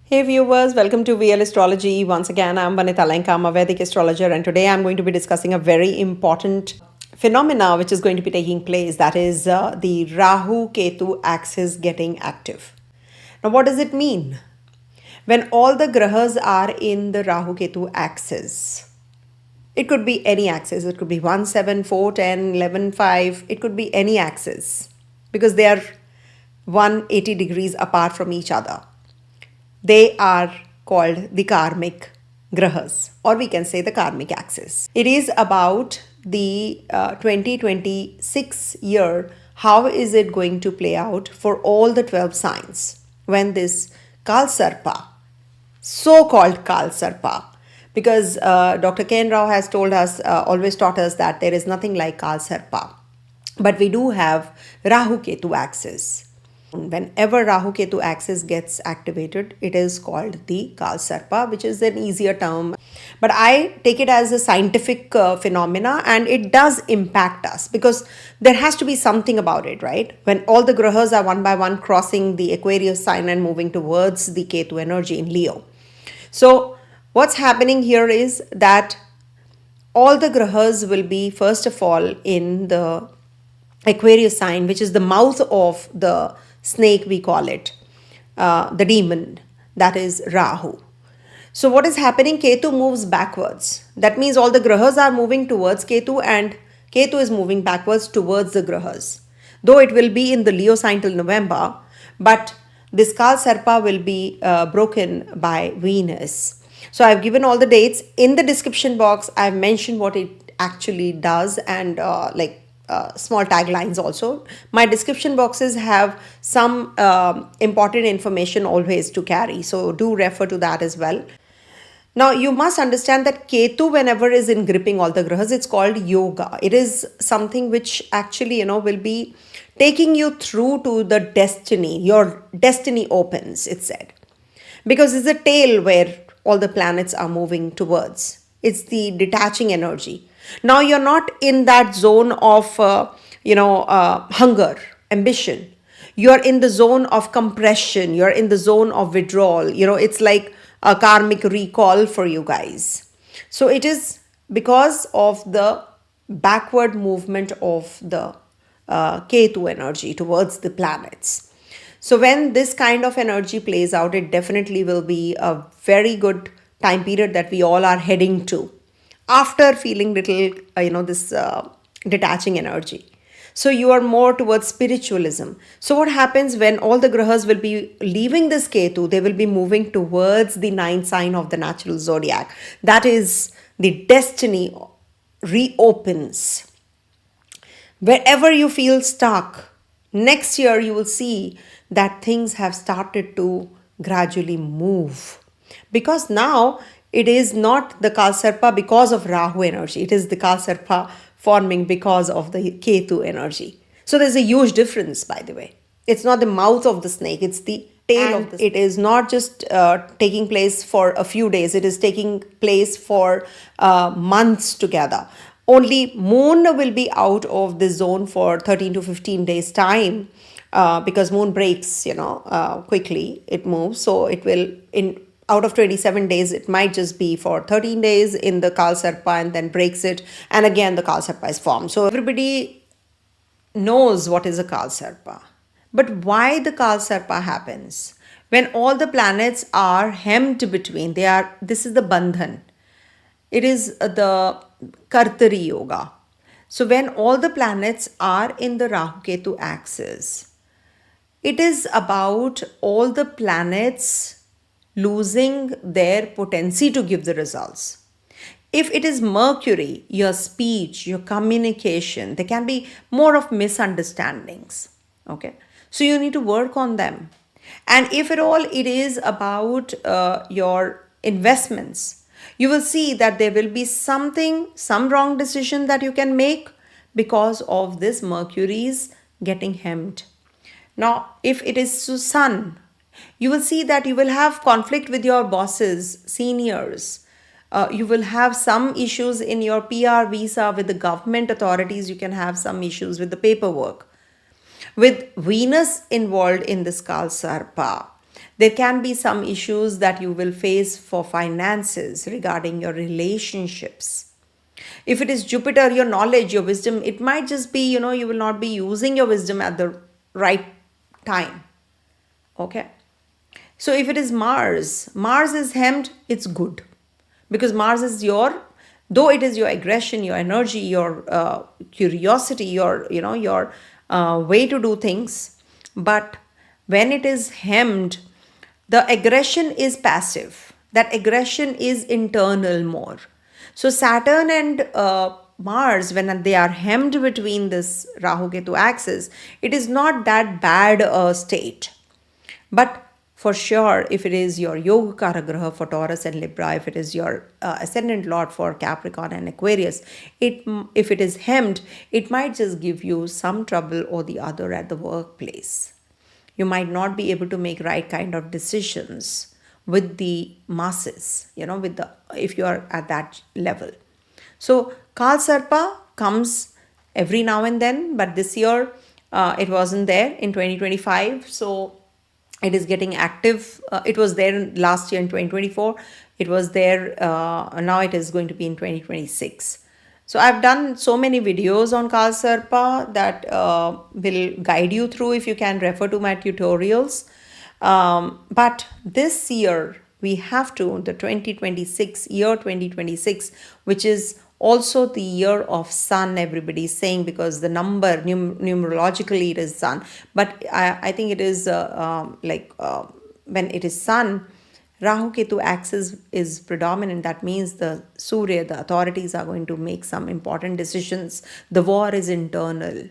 Hey viewers, welcome to VL Astrology. Once again, I'm Vanita Lanka, I'm a Vedic astrologer, and today I'm going to be discussing a very important phenomena which is going to be taking place. That is the Rahu Ketu axis getting active. Now, what does it mean? When all the grahas are in the Rahu Ketu axis, it could be any axis. It could be 1, 7, 4, 10, 11, 5. It could be any axis because they are 180 degrees apart from each other. They are called the karmic grahas, or we can say the karmic axis. It is about the 2026 year. How is it going to play out for all the 12 signs when this Kaal Sarpa, so-called Kaal Sarpa, because Dr. Ken Rao has told us, always taught us that there is nothing like Kaal Sarpa, but we do have Rahu Ketu axis. Whenever Rahu Ketu axis gets activated, it is called the Kaal Sarpa, which is an easier term. But I take it as a scientific phenomena, and it does impact us because there has to be something about it, right? When all the grahas are one by one crossing the Aquarius sign and moving towards the Ketu energy in Leo. So what's happening here is that all the grahas will be, first of all, in the Aquarius sign, which is the mouth of the snake, we call it, the demon, that is Rahu. So what is happening? Ketu moves backwards. That means all the grahas are moving towards Ketu, and Ketu is moving backwards towards the grahas. Though it will be in the Leo sign till November, but this Kaal Sarpa will be broken by Venus. So I've given all the dates. In the description box, I've mentioned what it actually does and small taglines also. My description boxes have some important information always to carry. So do refer to that as well. Now you must understand that Ketu, whenever is in gripping all the grahas, it's called yoga. It is something which actually, will be taking you through to the destiny. Your destiny opens, it's said. Because it's a tail where all the planets are moving towards. It's the detaching energy. Now you're not in that zone of, hunger, ambition. You're in the zone of compression. You're in the zone of withdrawal. It's like a karmic recall for you guys. So it is because of the backward movement of the Ketu energy towards the planets. So when this kind of energy plays out, it definitely will be a very good time period that we all are heading to after feeling little, this detaching energy. So you are more towards spiritualism. So what happens when all the grahas will be leaving this Ketu, they will be moving towards the ninth sign of the natural zodiac. That is, the destiny reopens. Wherever you feel stuck, next year you will see that things have started to gradually move. Because now it is not the Kaal Sarpa because of Rahu energy. It is the Kaal Sarpa forming because of the Ketu energy. So there's a huge difference, by the way. It's not the mouth of the snake, it's the tail of the snake. It is not just taking place for a few days. It is taking place for months together. Only moon will be out of the zone for 13 to 15 days time because moon breaks, quickly. It moves. So it will, out of 27 days, it might just be for 13 days in the Kaal Sarpa and then breaks it. And again, the Kaal Sarpa is formed. So everybody knows what is a Kaal Sarpa. But why the Kaal Sarpa happens? When all the planets are hemmed between, this is the Bandhan. It is the Kartari Yoga. So when all the planets are in the Rahu Ketu axis, it is about all the planets losing their potency to give the results. If it is Mercury, your speech, your communication, there can be more of misunderstandings. Okay. So you need to work on them. And if at all it is about your investments, you will see that there will be some wrong decision that you can make because of this Mercury's getting hemmed. Now, if it is Sun, you will see that you will have conflict with your bosses, seniors. You will have some issues in your PR visa with the government authorities. You can have some issues with the paperwork. With Venus involved in this Kaal Sarpa, There can be some issues that you will face for finances regarding your relationships. If it is Jupiter, your knowledge, your wisdom, it might just be, you will not be using your wisdom at the right time. Okay. So if it is Mars, Mars is hemmed, it's good. Because Mars is though it is your aggression, your energy, your curiosity, your way to do things. But when it is hemmed, the aggression is passive. That aggression is internal more. So Saturn and Mars, when they are hemmed between this Rahu Ketu axis, it is not that bad a state. But for sure, if it is your Yoga Karagraha for Taurus and Libra, if it is your ascendant lord for Capricorn and Aquarius, if it is hemmed, it might just give you some trouble or the other at the workplace. You might not be able to make right kind of decisions with the masses, if you are at that level. So Kaal Sarpa comes every now and then, but this year it wasn't there in 2025. So it is getting active. It was there last year in 2024. It was there. Now it is going to be in 2026. So I've done so many videos on Kaal Sarpa that will guide you through if you can refer to my tutorials. But this year we have to, the 2026, which is also the year of sun, everybody's saying, because the number numerologically it is sun, but I think it is when it is sun, Rahu Ketu axis is predominant. That means the Surya, the authorities are going to make some important decisions. The war is internal.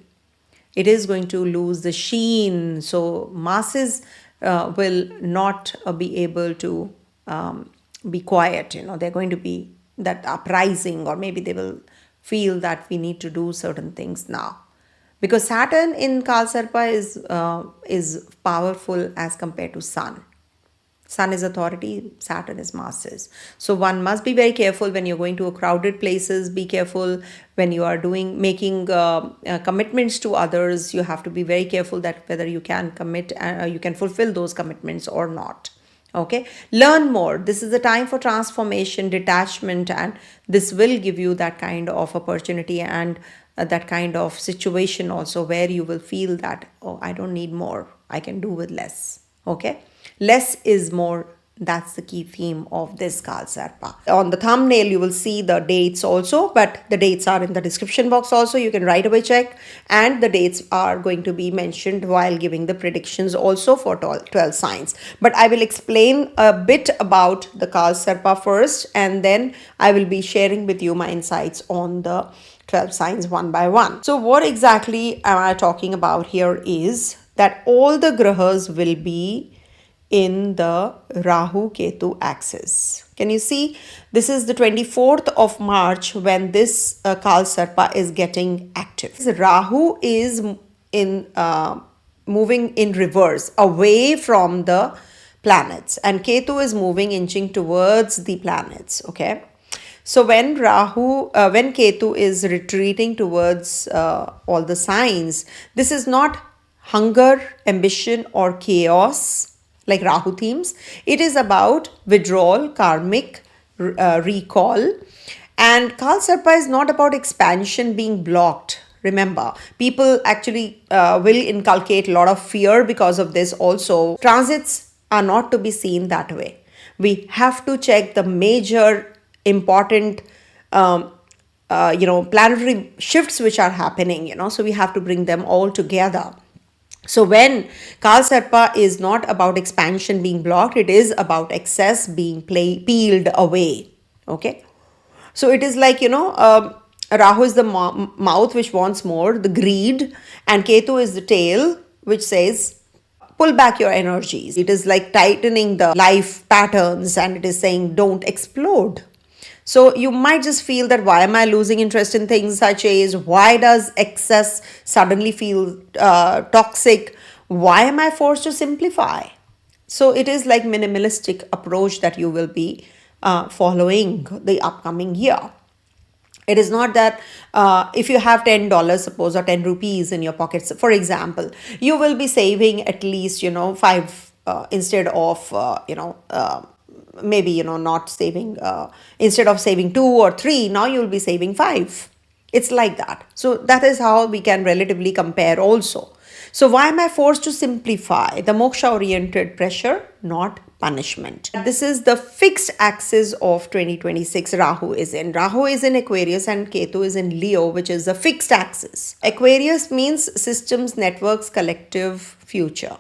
It is going to lose the sheen. So masses will not be able to be quiet. They're going to be that uprising, or maybe they will feel that we need to do certain things now. Because Saturn in Kaal Sarpa is powerful as compared to Sun. Sun is authority, Saturn is masses. So one must be very careful when you're going to a crowded places. Be careful when you are making commitments to others. You have to be very careful that whether you can commit, you can fulfill those commitments or not. Okay, learn more. This is the time for transformation, detachment, and this will give you that kind of opportunity and that kind of situation also where you will feel that, oh, I don't need more. I can do with less. Okay. Less is more. That's the key theme of this Kaal Sarpa. On the thumbnail, you will see the dates also, but the dates are in the description box also. You can right away check, and the dates are going to be mentioned while giving the predictions also for 12 signs. But I will explain a bit about the Kaal Sarpa first, and then I will be sharing with you my insights on the 12 signs one by one. So what exactly am I talking about here is that all the grahas will be in the Rahu Ketu axis. Can you see? This is the 24th of March when this Kaal Sarpa is getting active. Rahu is moving in reverse away from the planets, and Ketu is inching towards the planets. Okay. So when Ketu is retreating towards all the signs, this is not hunger, ambition, or chaos like Rahu themes. It is about withdrawal, karmic, recall. And Kaal Sarpa is not about expansion being blocked. Remember, people actually will inculcate a lot of fear because of this also. Transits are not to be seen that way. We have to check the major important planetary shifts which are happening, so we have to bring them all together. So when Kaal Sarpa is not about expansion being blocked, it is about excess being peeled away. Okay. So it is like, Rahu is the mouth which wants more, the greed, and Ketu is the tail which says, pull back your energies. It is like tightening the life patterns, and it is saying, don't explode. So you might just feel that, why am I losing interest in things such as, why does excess suddenly feel toxic? Why am I forced to simplify? So it is like minimalistic approach that you will be following the upcoming year. It is not that if you have $10, suppose, or 10 rupees in your pockets, for example, you will be saving at least, 5 instead of maybe not saving, instead of saving 2 or 3, now you'll be saving 5. It's like that. So that is how we can relatively compare also. So why am I forced to simplify? The moksha oriented pressure, not punishment. This is the fixed axis of 2026. Rahu is in. Rahu is in Aquarius and Ketu is in Leo, which is the fixed axis. Aquarius means systems, networks, collective, future.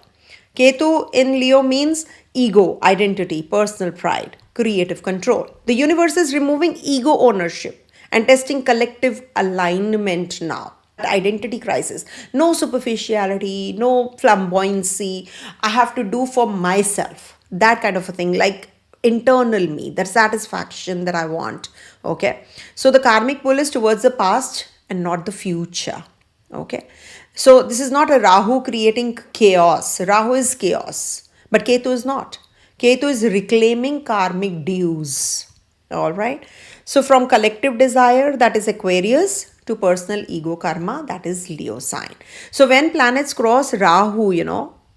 Ketu in Leo means ego, identity, personal pride, creative control. The universe is removing ego ownership and testing collective alignment now. Identity crisis. No superficiality, no flamboyancy. I have to do for myself. That kind of a thing, like internal me, that satisfaction that I want. Okay. So the karmic pull is towards the past and not the future. Okay. So this is not a Rahu creating chaos. Rahu is chaos, but Ketu is not. Ketu is reclaiming karmic dues. All right. So from collective desire, that is Aquarius, to personal ego karma, that is Leo sign. So when planets cross Rahu,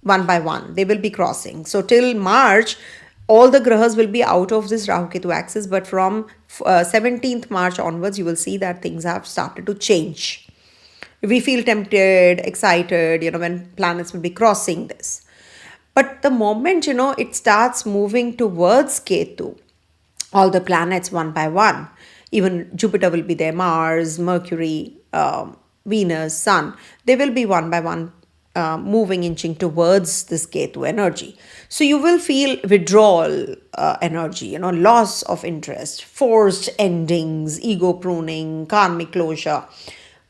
one by one, they will be crossing. So till March, all the grahas will be out of this Rahu Ketu axis, but from 17th March onwards, you will see that things have started to change. We feel tempted, excited, when planets will be crossing this. But the moment, it starts moving towards Ketu, all the planets one by one, even Jupiter will be there, Mars, Mercury, Venus, Sun, they will be one by one moving, inching towards this Ketu energy. So you will feel withdrawal energy, loss of interest, forced endings, ego pruning, karmic closure.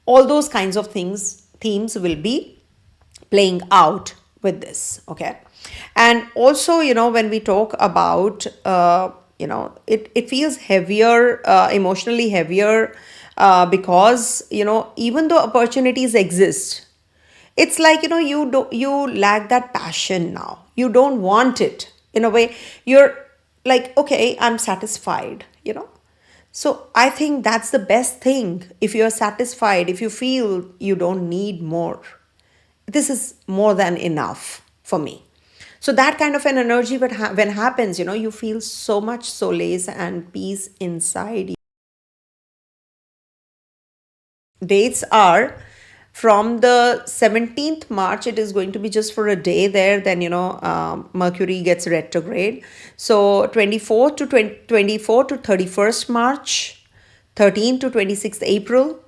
All those kinds of themes will be playing out with this. Okay. And also, when we talk about, it feels heavier, emotionally heavier, because, even though opportunities exist, it's like, you lack that passion now. You don't want it. In a way, you're like, okay, I'm satisfied, So I think that's the best thing. If you're satisfied, if you feel you don't need more, this is more than enough for me. So that kind of an energy when happens, you feel so much solace and peace inside. Dates are from the 17th March, it is going to be just for a day there. Then, Mercury gets retrograde. So 24th to 31st March, 13th to 26th April,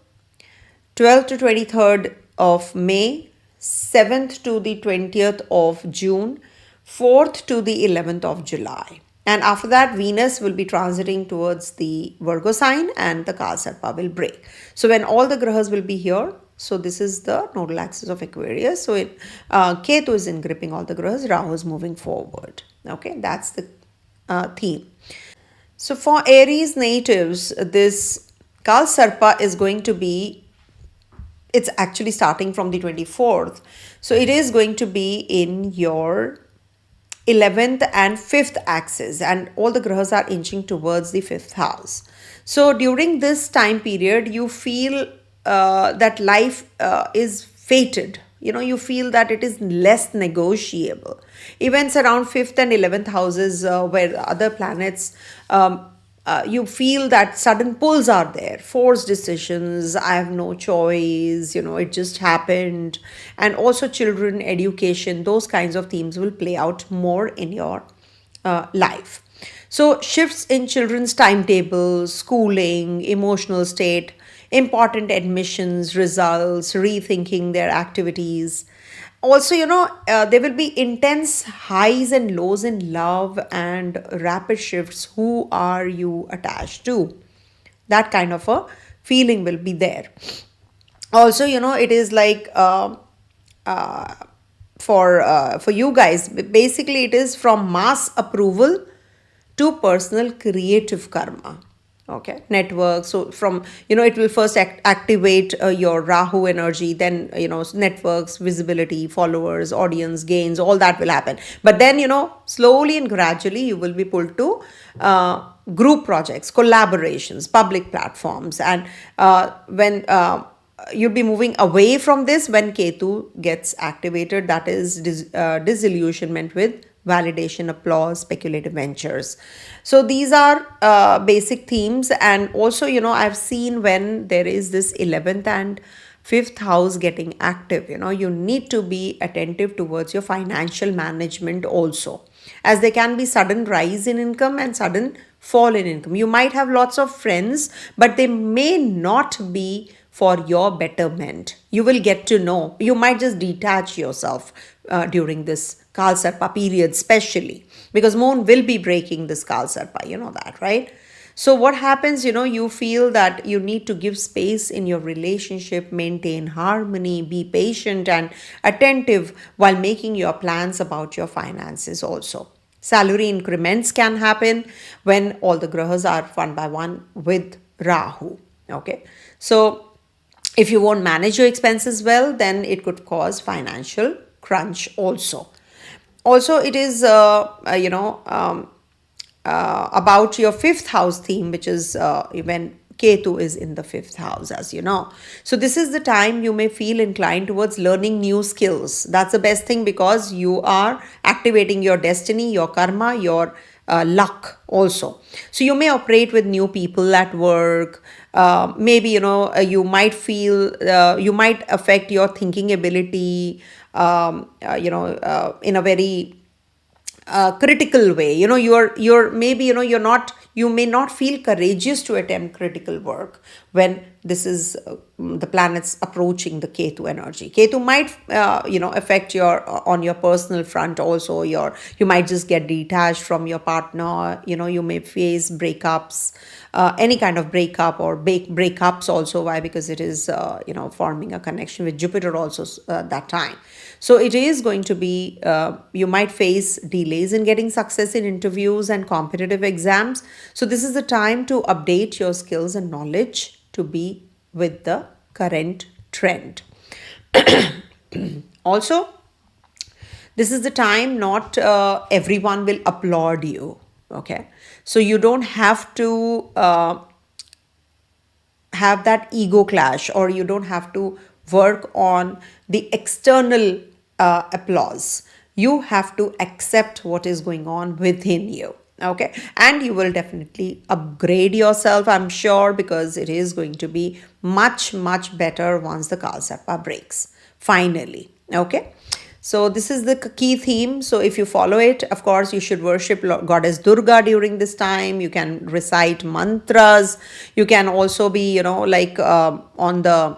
12th to 23rd of May, 7th to the 20th of June, 4th to the 11th of July. And after that, Venus will be transiting towards the Virgo sign and the Kaal Sarpa will break. So when all the grahas will be here, so this is the nodal axis of Aquarius. So Ketu is in gripping all the grahas, Rahu is moving forward. Okay, that's the theme. So for Aries natives, this Kaal Sarpa is going to be, it's actually starting from the 24th. So it is going to be in your 11th and 5th axis, and all the grahas are inching towards the 5th house. So during this time period, you feel that life is fated. You feel that it is less negotiable. Events around 5th and 11th houses, where other planets, you feel that sudden pulls are there, forced decisions, I have no choice, it just happened. And also children, education, those kinds of themes will play out more in your life. So shifts in children's timetables, schooling, emotional state, important admissions, results, rethinking their activities. Also, there will be intense highs and lows in love and rapid shifts. Who are you attached to? That kind of a feeling will be there. Also, it is like for you guys, basically it is from mass approval to personal creative karma. Okay, network. So from, it will first activate your Rahu energy, then, networks, visibility, followers, audience gains, all that will happen. But then, slowly and gradually you will be pulled to group projects, collaborations, public platforms. And when you'll be moving away from this when Ketu gets activated, that is disillusionment with validation, applause, speculative ventures. So these are basic themes. And also, I've seen when there is this 11th and fifth house getting active, you need to be attentive towards your financial management also, as there can be sudden rise in income and sudden fall in income. You might have lots of friends, but they may not be for your betterment. You will get to know. You might just detach yourself during this Kaal Sarpa period, especially because Moon will be breaking this Kaal Sarpa. You know that, right? So, what happens, you feel that you need to give space in your relationship, maintain harmony, be patient and attentive while making your plans about your finances also. Salary increments can happen when all the grahas are one by one with Rahu. Okay. So, if you won't manage your expenses well, then it could cause financial crunch also. Also, it is, about your fifth house theme, which is when Ketu is in the fifth house, as you know. So, this is the time you may feel inclined towards learning new skills. That's the best thing because you are activating your destiny, your karma, your luck also. So, you may operate with new people at work. Maybe, you might feel, you might affect your thinking ability, in a very critical way. You're maybe, you may not feel courageous to attempt critical work when this is the planets approaching the Ketu energy. Ketu might affect your on your personal front also. You might just get detached from your partner. You may face breakups, any kind of breakup or breakups also. Why? Because it is forming a connection with Jupiter also that time. So it is going to be, you might face delays in getting success in interviews and competitive exams. So this is the time to update your skills and knowledge to be with the current trend. Also, this is the time not everyone will applaud you. Okay. So you don't have to have that ego clash, or you don't have to work on the external applause. You have to accept what is going on within you. Okay. And you will definitely upgrade yourself, I'm sure, because it is going to be much, much better once the Kaal Sarpa breaks. Finally. Okay. So this is the key theme. So if you follow it, of course, you should worship Goddess Durga during this time. You can recite mantras. You can also be, on the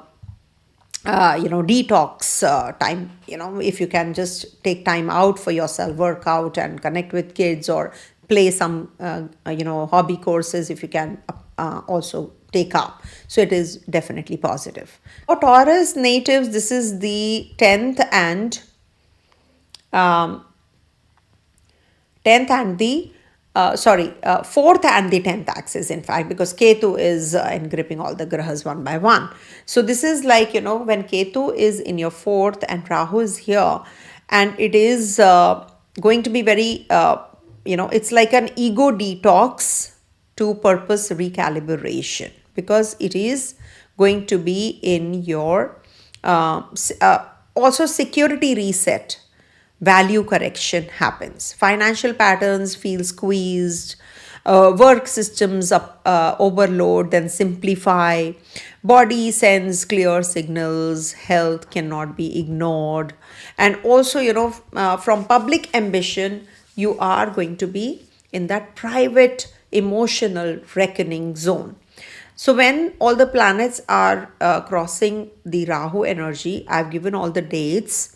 detox time. If you can just take time out for yourself, work out and connect with kids, or play some hobby courses, if you can also take up. So it is definitely positive. For Taurus natives, this is the 10th and 10th and the 4th and the 10th axis, in fact, because Ketu is engripping all the grahas one by one. So this is like, when Ketu is in your 4th and Rahu is here, and it is going to be very, it's like an ego detox to purpose recalibration, because it is going to be in your also security reset. Value correction happens. Financial patterns feel squeezed. Work systems overload, then simplify. Body sends clear signals. Health cannot be ignored. And also, from public ambition, you are going to be in that private emotional reckoning zone. So when all the planets are crossing the Rahu energy, I've given all the dates.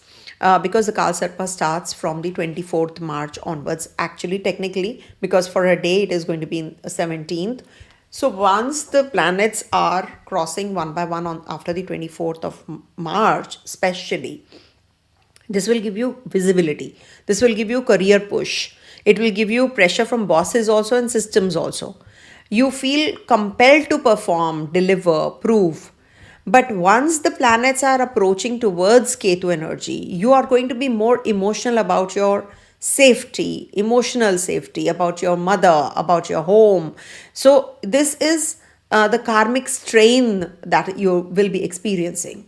Because the Kaal Sarpa starts from the 24th March onwards, actually, technically, because for a day it is going to be in 17th. So once the planets are crossing one by one after the 24th of March, especially, this will give you visibility. This will give you career push. It will give you pressure from bosses also and systems also. You feel compelled to perform, deliver, prove. But once the planets are approaching towards Ketu energy, you are going to be more emotional about your safety, emotional safety, about your mother, about your home. So this is the karmic strain that you will be experiencing.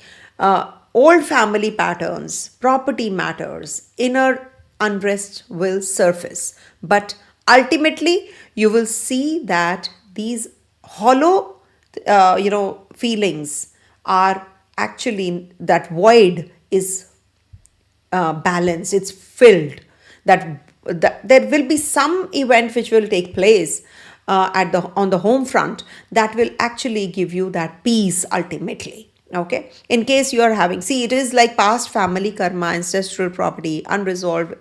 Old family patterns, property matters, inner unrest will surface. But ultimately, you will see that these hollow, feelings are actually, that void is balanced, it's filled. That there will be some event which will take place at the on the home front, that will actually give you that peace ultimately. Okay, in case you are having, see, it is like past family karma, ancestral property, unresolved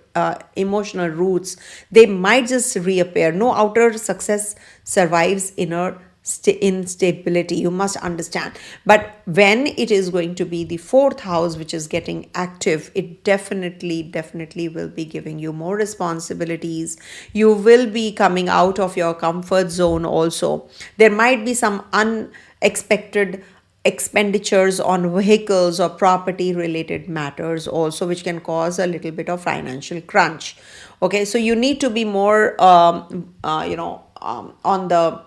emotional roots, they might just reappear. No outer success survives inner instability, you must understand. But when it is going to be the fourth house which is getting active, it definitely will be giving you more responsibilities. You will be coming out of your comfort zone also. There might be some unexpected expenditures on vehicles or property related matters also, which can cause a little bit of financial crunch. Okay, so you need to be more on the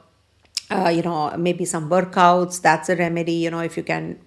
maybe some workouts, that's a remedy. If you can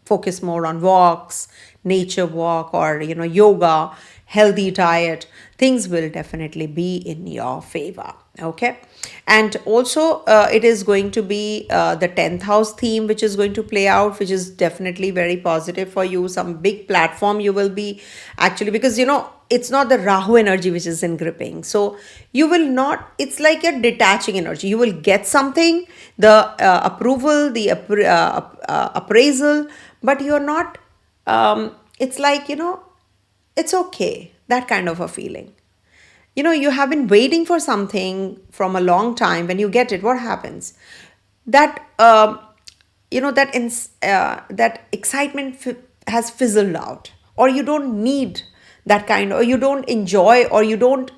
focus more on walks, nature walk, or yoga, healthy diet, things will definitely be in your favor. Okay, and also it is going to be the 10th house theme which is going to play out, which is definitely very positive for you. Some big platform you will be actually, because it's not the Rahu energy which is in gripping. So you will not, it's like a detaching energy. You will get something, the approval, the appraisal, but you're not, it's like, it's okay. That kind of a feeling. You have been waiting for something from a long time. When you get it, what happens? That, that excitement has fizzled out, or you don't need that kind, or you don't enjoy, or you don't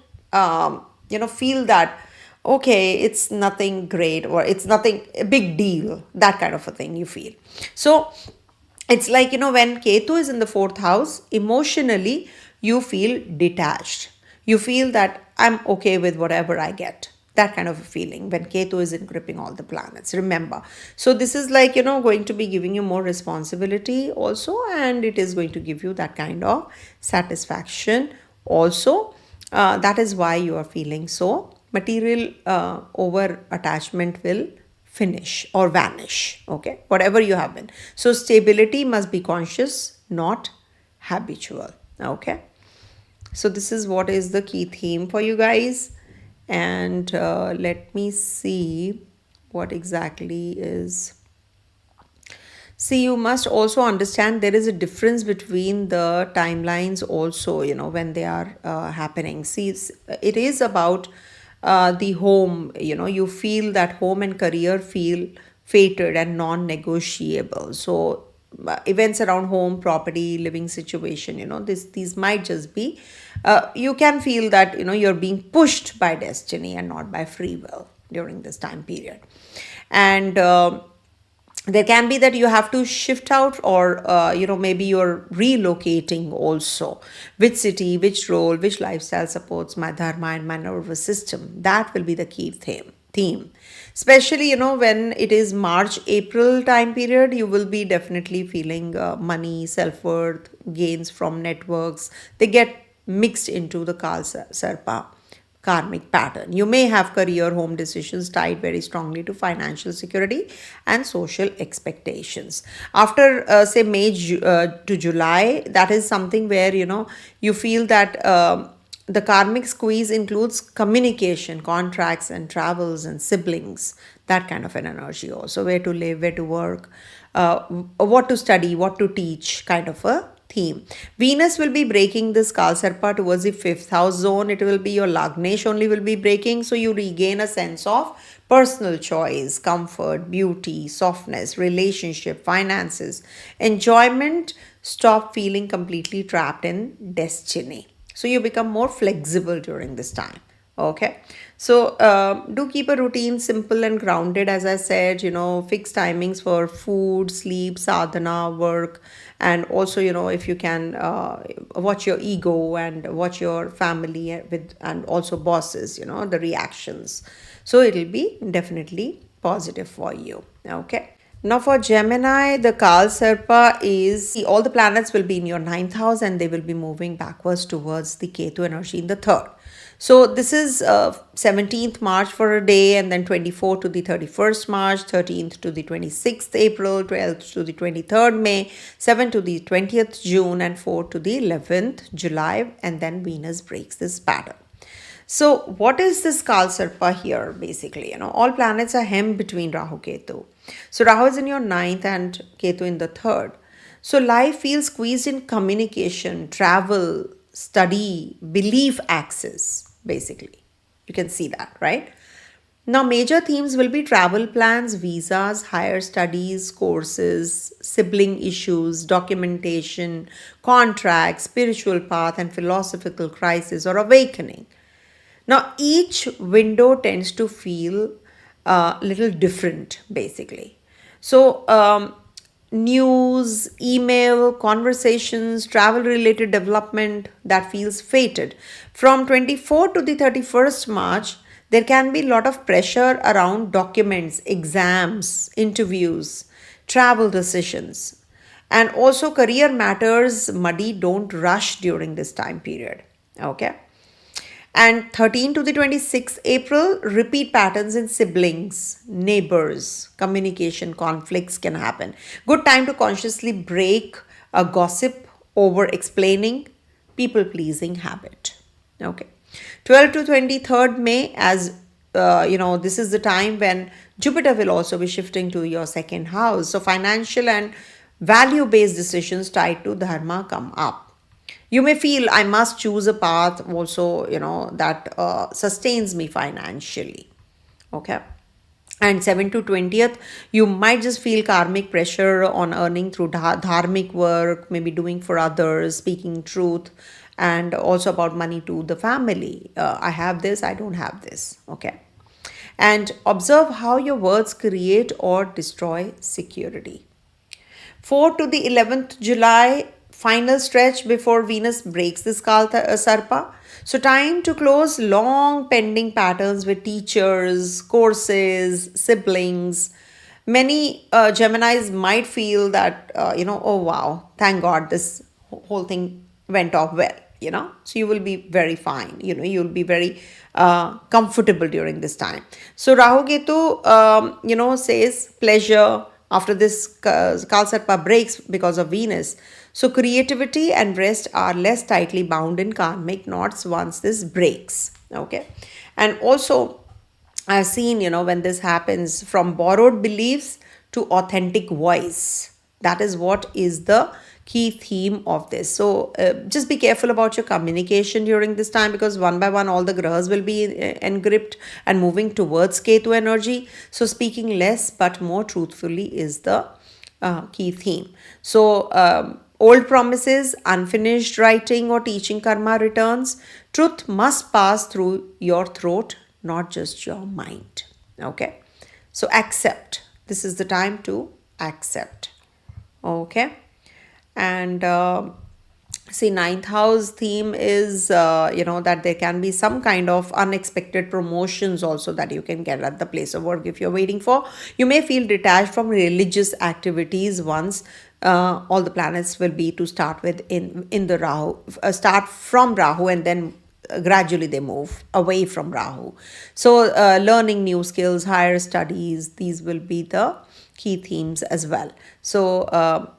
feel that, okay, it's nothing great, or it's nothing a big deal, that kind of a thing you feel. So it's like, when Ketu is in the fourth house, emotionally you feel detached. You feel that I'm okay with whatever I get. That kind of a feeling when Ketu is in gripping all the planets. Remember. So this is like, going to be giving you more responsibility also, and it is going to give you that kind of satisfaction also. That is why you are feeling so. Material over attachment will finish or vanish. Okay, whatever you have been. So stability must be conscious, not habitual. Okay. So this is what is the key theme for you guys. And let me see what exactly is. See, you must also understand there is a difference between the timelines also, when they are happening. See, it is about the home, you feel that home and career feel fated and non-negotiable. So events around home, property, living situation, these might just be, you can feel that, you're being pushed by destiny and not by free will during this time period. And there can be that you have to shift out, or maybe you're relocating also. Which city, which role, which lifestyle supports my dharma and my nervous system, that will be the key theme. Especially, when it is March April time period, you will be definitely feeling money, self-worth, gains from networks, they get mixed into the Kaal Sarpa karmic pattern. You may have career, home decisions tied very strongly to financial security and social expectations. After, say, May to July, that is something where, you feel that the karmic squeeze includes communication, contracts, and travels and siblings, that kind of an energy also. Where to live, where to work, what to study, what to teach, kind of a theme. Venus will be breaking this Kaal Sarpa towards the fifth house zone. It will be your Lagnesh only will be breaking. So you regain a sense of personal choice, comfort, beauty, softness, relationship, finances, enjoyment. Stop feeling completely trapped in destiny. So you become more flexible during this time. Okay, so do keep a routine simple and grounded. As I said, fixed timings for food, sleep, sadhana, work, and also, if you can watch your ego and watch your family with, and also bosses, the reactions. So it'll be definitely positive for you. Okay. Now for Gemini, the Kaal Sarpa is all the planets will be in your ninth house and they will be moving backwards towards the Ketu energy in the third. So this is 17th March for a day, and then 24th to the 31st March, 13th to the 26th April, 12th to the 23rd May, 7th to the 20th June, and 4th to the 11th July, and then Venus breaks this pattern. So, what is this Kal Sarpa here? Basically, all planets are hemmed between Rahu Ketu. So, Rahu is in your ninth and Ketu in the third. So, life feels squeezed in communication, travel, study, belief axis, basically. You can see that, right? Now, major themes will be travel plans, visas, higher studies, courses, sibling issues, documentation, contracts, spiritual path, and philosophical crisis or awakening. Now, each window tends to feel a little different, basically. So, news, email, conversations, travel related development that feels fated. From 24th to the 31st March, there can be a lot of pressure around documents, exams, interviews, travel decisions. And also, career matters muddy, don't rush during this time period. Okay. And 13 to the 26th April, repeat patterns in siblings, neighbors, communication conflicts can happen. Good time to consciously break a gossip, over explaining, people pleasing habit. Okay. 12 to 23rd May, as this is the time when Jupiter will also be shifting to your second house. So, financial and value based decisions tied to Dharma come up. You may feel I must choose a path also, that sustains me financially. Okay. And 7 to 20th, you might just feel karmic pressure on earning through dharmic work, maybe doing for others, speaking truth, and also about money to the family. I have this, I don't have this. Okay. And observe how your words create or destroy security. 4 to the 11th July, final stretch before Venus breaks this Sarpa. So, time to close long pending patterns with teachers, courses, siblings. Many Geminis might feel that, oh wow, thank God this whole thing went off well, So, you will be very fine, you'll be very comfortable during this time. So, Rahu Ketu, says pleasure after this Kalsarpa breaks because of Venus. So creativity and rest are less tightly bound in karmic knots once this breaks. Okay. And also, I've seen, when this happens, from borrowed beliefs to authentic voice. That is what is the key theme of this. So just be careful about your communication during this time, because one by one all the grahas will be engripped and moving towards Ketu energy. So speaking less but more truthfully is the key theme. So old promises, unfinished writing or teaching karma returns. Truth must pass through your throat, not just your mind. Okay. So accept. This is the time to accept. Okay. And see, ninth house theme is, that there can be some kind of unexpected promotions also that you can get at the place of work if you're waiting for. You may feel detached from religious activities once all the planets will be to start with in the Rahu, start from Rahu, and then gradually they move away from Rahu. So learning new skills, higher studies, these will be the key themes as well. So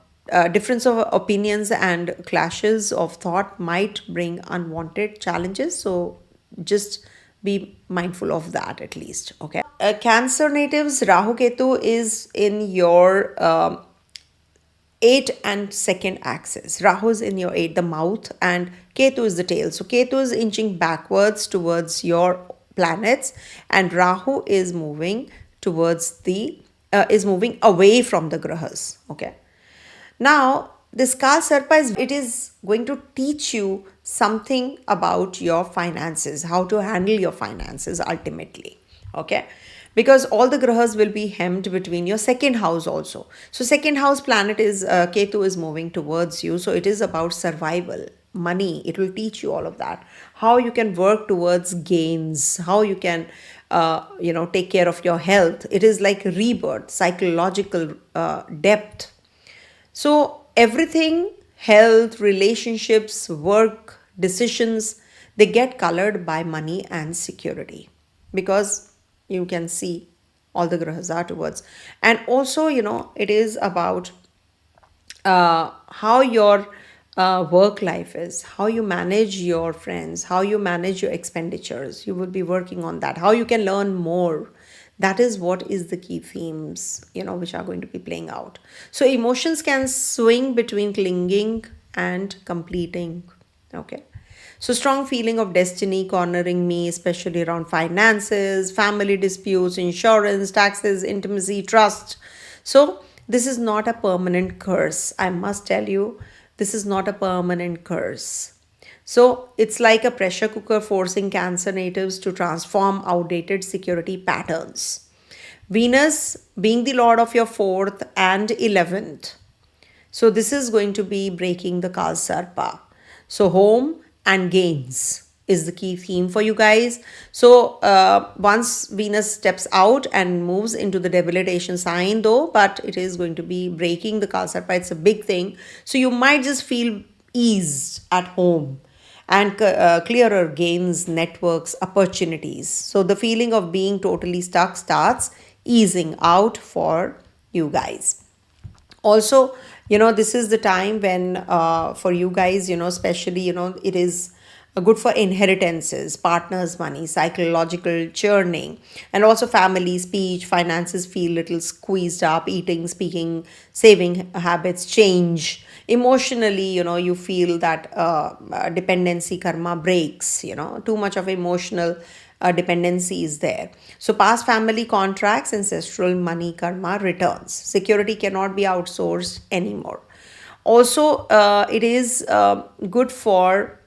difference of opinions and clashes of thought might bring unwanted challenges. So just be mindful of that at least. Okay. Cancer natives, Rahu Ketu is in your 8 and 2nd axis. Rahu is in your 8, the mouth, and Ketu is the tail. So Ketu is inching backwards towards your planets, and Rahu is moving towards is moving away from the grahas. Okay. Now, this Kal Sarpa is going to teach you something about your finances, how to handle your finances ultimately. Okay. Because all the grahas will be hemmed between your second house also. So second house planet is Ketu is moving towards you. So it is about survival. money. It will teach you all of that, how you can work towards gains, how you can take care of your health. It is like rebirth, psychological depth. So everything, health, relationships, work, decisions, they get colored by money and security, because you can see all the grahas are towards. And also, it is about how your work life is, how you manage your friends, how you manage your expenditures. You will be working on that, how you can learn more. That is what is the key themes, which are going to be playing out. So emotions can swing between clinging and completing. Okay. So strong feeling of destiny cornering me, especially around finances, family disputes, insurance, taxes, intimacy, trust. So this is not a permanent curse. I must tell you, this is not a permanent curse. So it's like a pressure cooker forcing Cancer natives to transform outdated security patterns. Venus being the lord of your fourth and 11th. So this is going to be breaking the Kaal Sarpa. So home and gains is the key theme for you guys. So once Venus steps out and moves into the debilitation sign though, but it is going to be breaking the Kaal Sarpa. It's a big thing. So you might just feel eased at home and clearer gains, networks, opportunities. So the feeling of being totally stuck starts easing out for you guys. Also, this is the time when for you guys, especially, it is good for inheritances, partners money, psychological churning, and also family, speech, finances feel little squeezed up, eating, speaking, saving habits change. Emotionally, you feel that dependency karma breaks, too much of emotional dependency is there. So past family contracts, ancestral money karma returns. Security cannot be outsourced anymore. Also, it is good for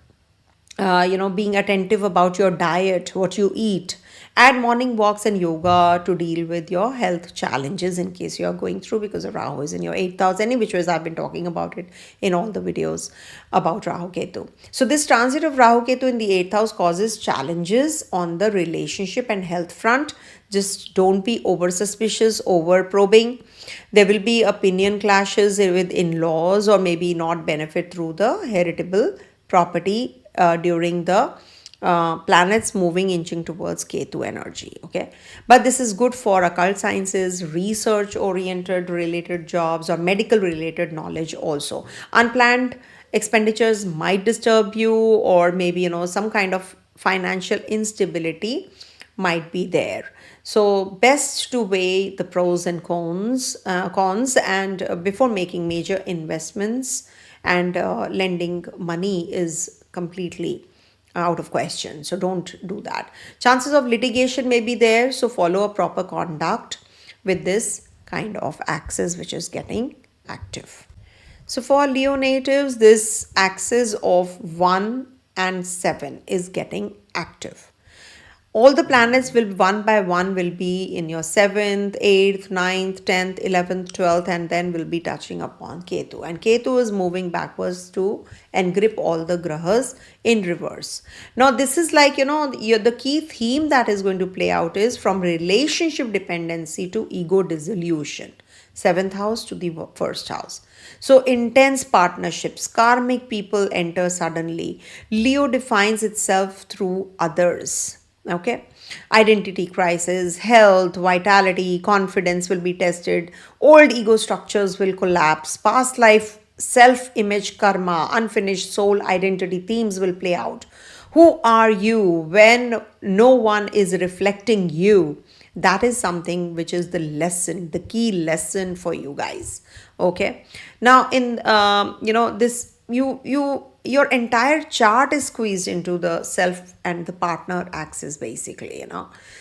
being attentive about your diet, what you eat. Add morning walks and yoga to deal with your health challenges in case you are going through, because of Rahu is in your 8th house. Any which ways, I've been talking about it in all the videos about Rahu Ketu. So this transit of Rahu Ketu in the 8th house causes challenges on the relationship and health front. Just don't be over suspicious, over probing. There will be opinion clashes with in-laws, or maybe not benefit through the heritable property during the planets moving inching towards Ketu energy. Okay, but this is good for occult sciences, research oriented related jobs, or medical related knowledge. Also unplanned expenditures might disturb you, or maybe some kind of financial instability might be there. So best to weigh the pros and cons and before making major investments, and lending money is completely out of question. So don't do that. Chances of litigation may be there. So follow a proper conduct with this kind of axis which is getting active. So for Leo natives, this axis of 1 and 7 is getting active. All the planets will one by one will be in your 7th, 8th, 9th, 10th, 11th, 12th, and then will be touching upon Ketu. And Ketu is moving backwards to engrip all the grahas in reverse. Now this is like, the key theme that is going to play out is from relationship dependency to ego dissolution. 7th house to the 1st house. So intense partnerships, karmic people enter suddenly. Leo defines itself through others. Okay, identity crisis, health, vitality, confidence will be tested. Old ego structures will collapse. Past life, self-image, karma, unfinished soul identity themes will play out. Who are you when no one is reflecting you? That is something which is the lesson, the key lesson for you guys. Okay, now in this your entire chart is squeezed into the self and the partner axis basically.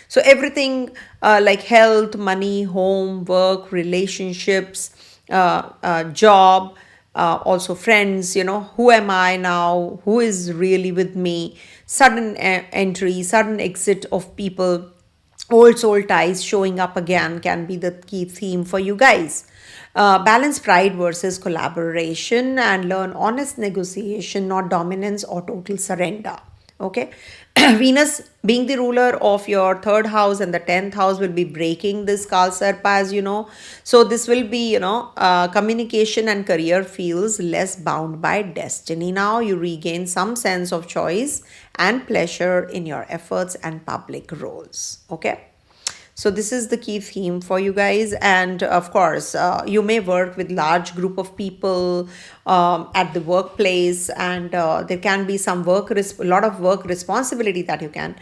So everything like health, money, home, work, relationships, job, also friends, who am I now, who is really with me, sudden entry, sudden exit of people, Old soul ties showing up again can be the key theme for you guys. Balance pride versus collaboration and learn honest negotiation, not dominance or total surrender. Okay. Venus, being the ruler of your third house and the 10th house, will be breaking this Kaal Sarpa, as you know. So, this will be, communication and career feels less bound by destiny. Now, you regain some sense of choice and pleasure in your efforts and public roles. Okay. So this is the key theme for you guys, and of course you may work with large group of people at the workplace, and there can be some a lot of work responsibility that you can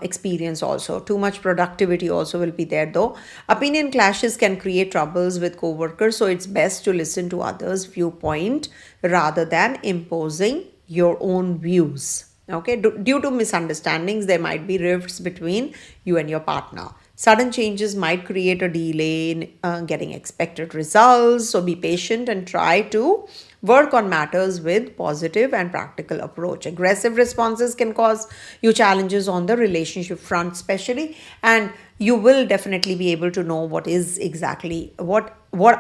experience. Also too much productivity also will be there, though opinion clashes can create troubles with co-workers, so it's best to listen to others viewpoint rather than imposing your own views. Okay, due to misunderstandings there might be rifts between you and your partner. Sudden changes might create a delay in getting expected results, so be patient and try to work on matters with positive and practical approach. Aggressive responses can cause you challenges on the relationship front, especially, and you will definitely be able to know what is exactly what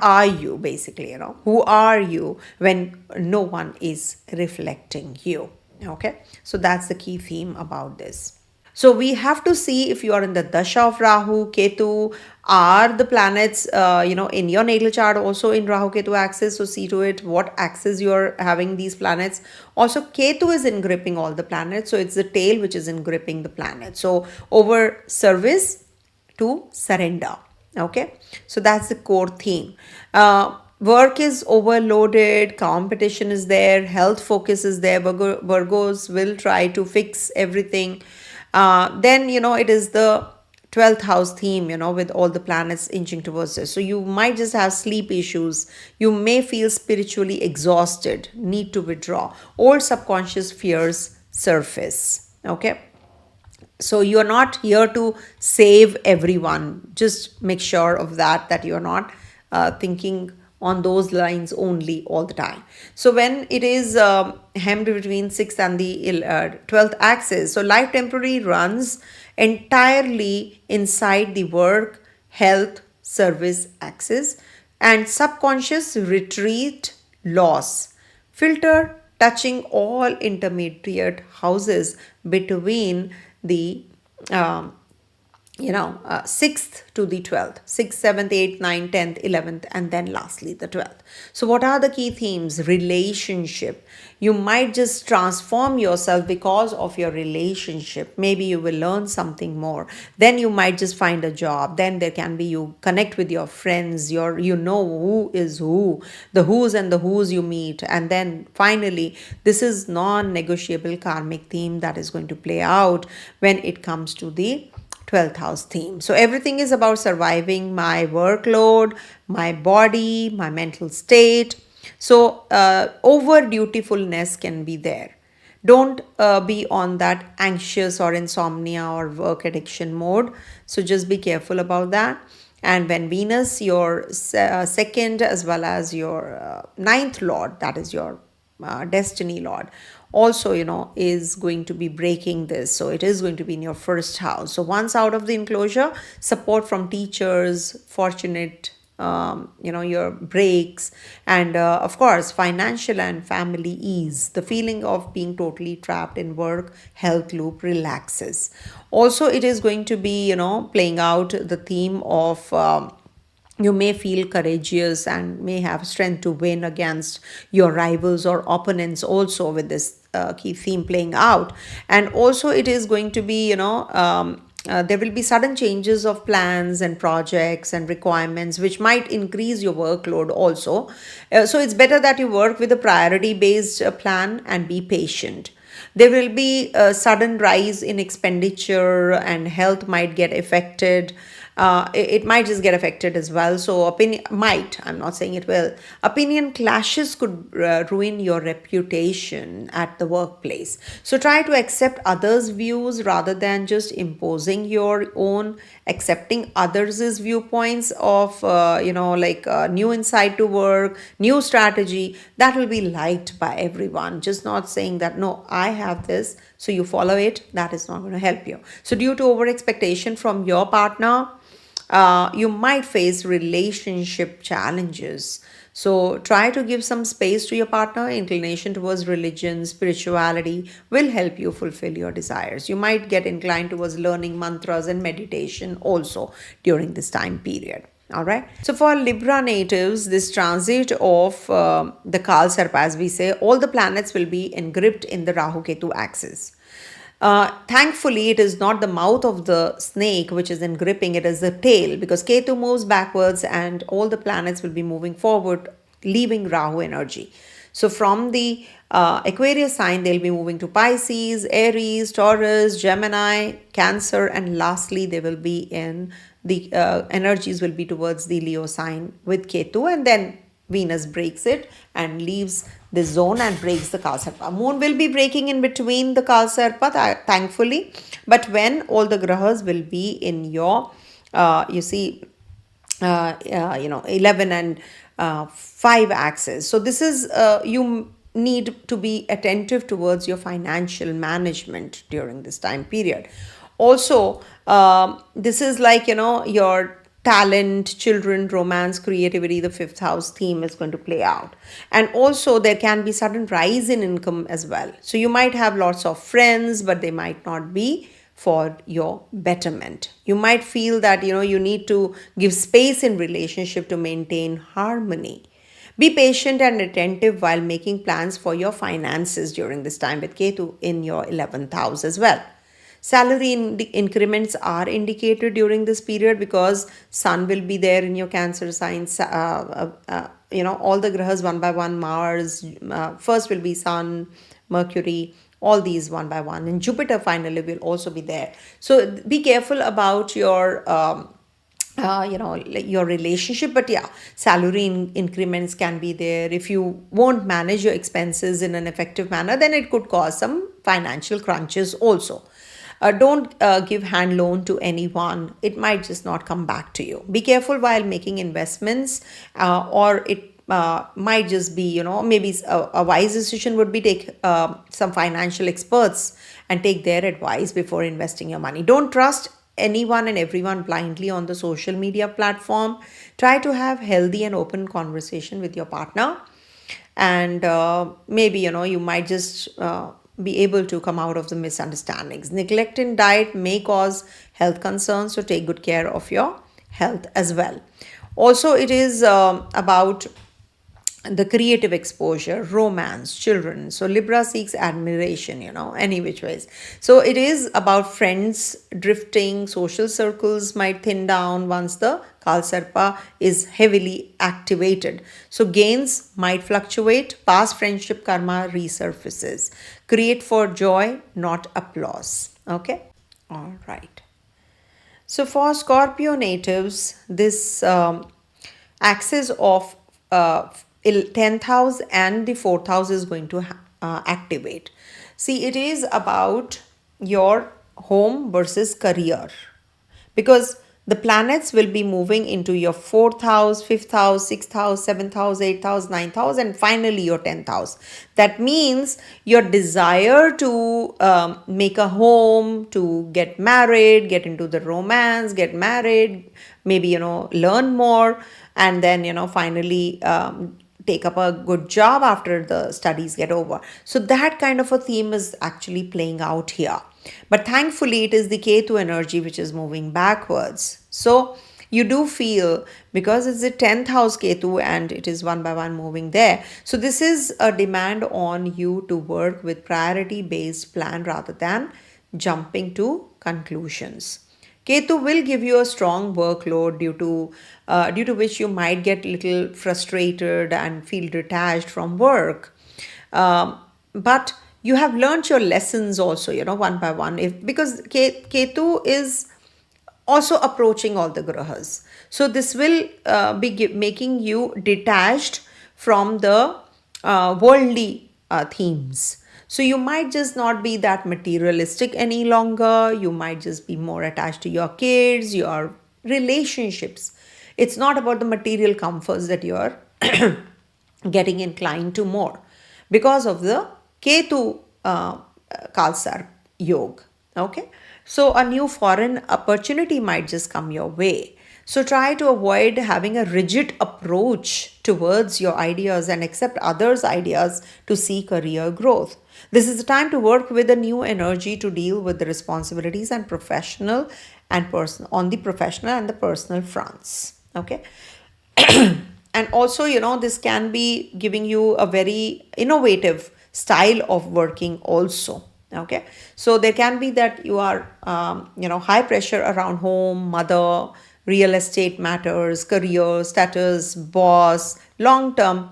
are you basically, who are you when no one is reflecting you. Okay, so that's the key theme about this. So we have to see if you are in the dasha of Rahu, Ketu, are the planets, in your natal chart also in Rahu Ketu axis. So see to it what axis you are having these planets. Also, Ketu is in gripping all the planets. So it's the tail which is in gripping the planet. So over service to surrender. Okay, so that's the core theme. Work is overloaded, competition is there, health focus is there. Virgos will try to fix everything. Then, it is the 12th house theme, with all the planets inching towards this. So you might just have sleep issues. You may feel spiritually exhausted, need to withdraw. Old subconscious fears surface. Okay. So you're not here to save everyone. Just make sure of that you're not thinking on those lines only all the time. So when it is hemmed between 6th and the 12th axis, so life temporary runs entirely inside the work, health, service axis, and subconscious retreat loss filter touching all intermediate houses between the um, 6th to the 12th, 6th, 7th, 8th, 9th, 10th, 11th, and then lastly the 12th. So what are the key themes? Relationship. You might just transform yourself because of your relationship. Maybe you will learn something more. Then you might just find a job. Then there can be you connect with your friends, who is who, the who's and the who's you meet. And then finally, this is non-negotiable karmic theme that is going to play out when it comes to the 12th house theme. So everything is about surviving my workload, my body, my mental state. So over dutifulness can be there. Don't be on that anxious or insomnia or work addiction mode. So just be careful about that. And when Venus, your second as well as your ninth lord, that is your destiny lord, also is going to be breaking this, so it is going to be in your first house. So once out of the enclosure, support from teachers, fortunate, your breaks, and of course financial and family ease. The feeling of being totally trapped in work health loop relaxes. Also it is going to be playing out the theme of you may feel courageous and may have strength to win against your rivals or opponents, also with this key theme playing out. And also it is going to be there will be sudden changes of plans and projects and requirements which might increase your workload also. So it's better that you work with a priority based plan and be patient. There will be a sudden rise in expenditure and health might get affected. It might just get affected as well. So opinion might, I'm not saying it will. Opinion clashes could ruin your reputation at the workplace. So try to accept others' views rather than just imposing your own. Accepting others' viewpoints of new insight to work, new strategy, that will be liked by everyone. Just not saying that no, I have this, so you follow it, that is not going to help you. So due to over expectation from your partner, you might face relationship challenges. So try to give some space to your partner. Inclination towards religion, spirituality will help you fulfill your desires. You might get inclined towards learning mantras and meditation also during this time period. All right. So for Libra natives, this transit of the Kaal Sarpa, as we say, all the planets will be engripped in the Rahu Ketu axis. Thankfully, it is not the mouth of the snake which is in gripping, it is the tail, because Ketu moves backwards and all the planets will be moving forward, leaving Rahu energy. So, from the Aquarius sign, they'll be moving to Pisces, Aries, Taurus, Gemini, Cancer, and lastly, they will be in the energies will be towards the Leo sign with Ketu, and then Venus breaks it and leaves the zone and breaks the Kaal Sarpa. Moon will be breaking in between the Kaal Sarpa, thankfully. But when all the grahas will be in your, you see, 11 and 5 axis. So this is, you need to be attentive towards your financial management during this time period. Also, this is like, your talent, children, romance, creativity, the fifth house theme is going to play out. And also, there can be sudden rise in income as well. So, you might have lots of friends, but they might not be for your betterment. You might feel that, you need to give space in relationship to maintain harmony. Be patient and attentive while making plans for your finances during this time with Ketu in your 11th house as well. Salary increments are indicated during this period because sun will be there in your Cancer signs. All the grahas one by one, Mars, first will be sun, Mercury, all these one by one, and Jupiter finally will also be there. So be careful about your like your relationship. But yeah, salary increments can be there. If you won't manage your expenses in an effective manner, then it could cause some financial crunches also. Don't give hand loan to anyone. It might just not come back to you. Be careful while making investments, or it might just be, maybe a wise decision would be take some financial experts and take their advice before investing your money. Don't trust anyone and everyone blindly on the social media platform. Try to have healthy and open conversation with your partner, and maybe, you might just be able to come out of the misunderstandings. Neglect in diet may cause health concerns, so take good care of your health as well. Also, it is about the creative exposure, romance, children. So Libra seeks admiration, any which ways. So it is about friends drifting, social circles might thin down once the Kaal Sarpa is heavily activated. So gains might fluctuate, past friendship karma resurfaces. Create for joy, not applause. Okay? All right. So for Scorpio natives, this axis of 10th house and the 4th house is going to activate. See, it is about your home versus career, because the planets will be moving into your 4th house, 5th house, 6th house, 7th house, 8th house, 9th house, and finally your 10th house. That means your desire to make a home, to get married, get into the romance, get married, maybe, learn more, and then, finally take up a good job after the studies get over. So that kind of a theme is actually playing out here. But thankfully, it is the Ketu energy which is moving backwards. So you do feel, because it's the 10th house Ketu and it is one by one moving there. So this is a demand on you to work with priority based plan rather than jumping to conclusions. Ketu will give you a strong workload due to which you might get a little frustrated and feel detached from work. But you have learned your lessons also, one by one. Because Ketu is also approaching all the grahas. So this will be making you detached from the worldly themes. So you might just not be that materialistic any longer. You might just be more attached to your kids, your relationships. It's not about the material comforts that you're getting inclined to more because of the Ketu Kalsar Yog. Okay. So a new foreign opportunity might just come your way. So try to avoid having a rigid approach towards your ideas and accept others' ideas to see career growth. This is the time to work with a new energy to deal with the responsibilities and professional and personal on the professional and the personal fronts. Okay. And also, this can be giving you a very innovative style of working also. Okay. So there can be that you are high pressure around home, mother, real estate matters, career status, boss, long term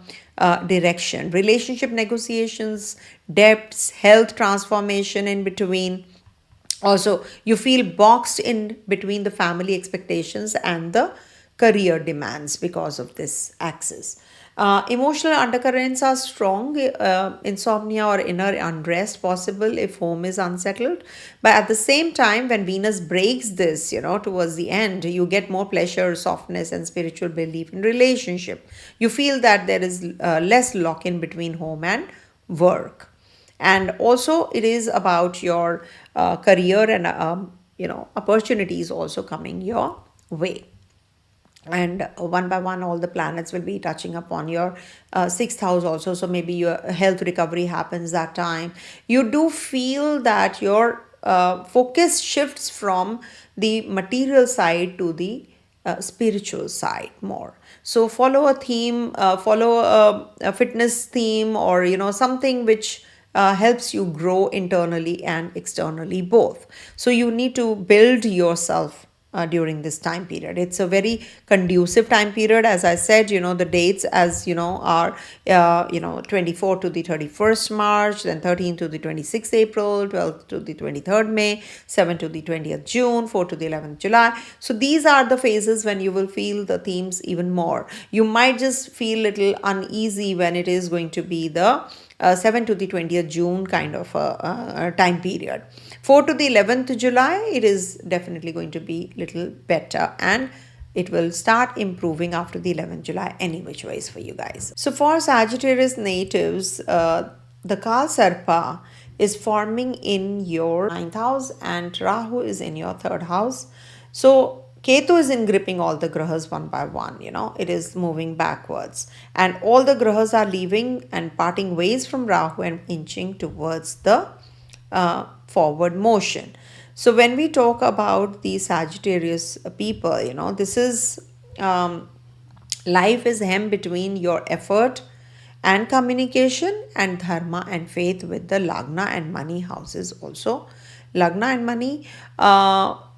direction, relationship negotiations, debts, health transformation in between. Also, you feel boxed in between the family expectations and the career demands because of this axis. Emotional undercurrents are strong, insomnia or inner unrest possible if home is unsettled. But at the same time, when Venus breaks this, towards the end, you get more pleasure, softness, and spiritual belief in relationship. You feel that there is less lock in between home and work. And also it is about your career and opportunities also coming your way. And one by one all the planets will be touching upon your sixth house also, so maybe your health recovery happens that time. You do feel that your focus shifts from the material side to the spiritual side more. So follow a theme, follow a fitness theme, or something which helps you grow internally and externally both. So you need to build yourself during this time period. It's a very conducive time period. As I said, the dates, as are 24 to the 31st March, then 13 to the 26th April, 12 to the 23rd May, 7 to the 20th June, 4 to the 11th July. So these are the phases when you will feel the themes even more. You might just feel little uneasy when it is going to be the 7 to the 20th June kind of a time period. 4 to the 11th July, it is definitely going to be little better, and it will start improving after the 11th July any which ways for you guys. So for Sagittarius natives, the Kaal Sarpa is forming in your ninth house and Rahu is in your third house. So Ketu is in gripping all the grahas one by one, it is moving backwards. And all the grahas are leaving and parting ways from Rahu and inching towards the forward motion. So when we talk about the Sagittarius people, this is life is hem between your effort and communication and dharma and faith with the Lagna and money houses also. Lagna and money.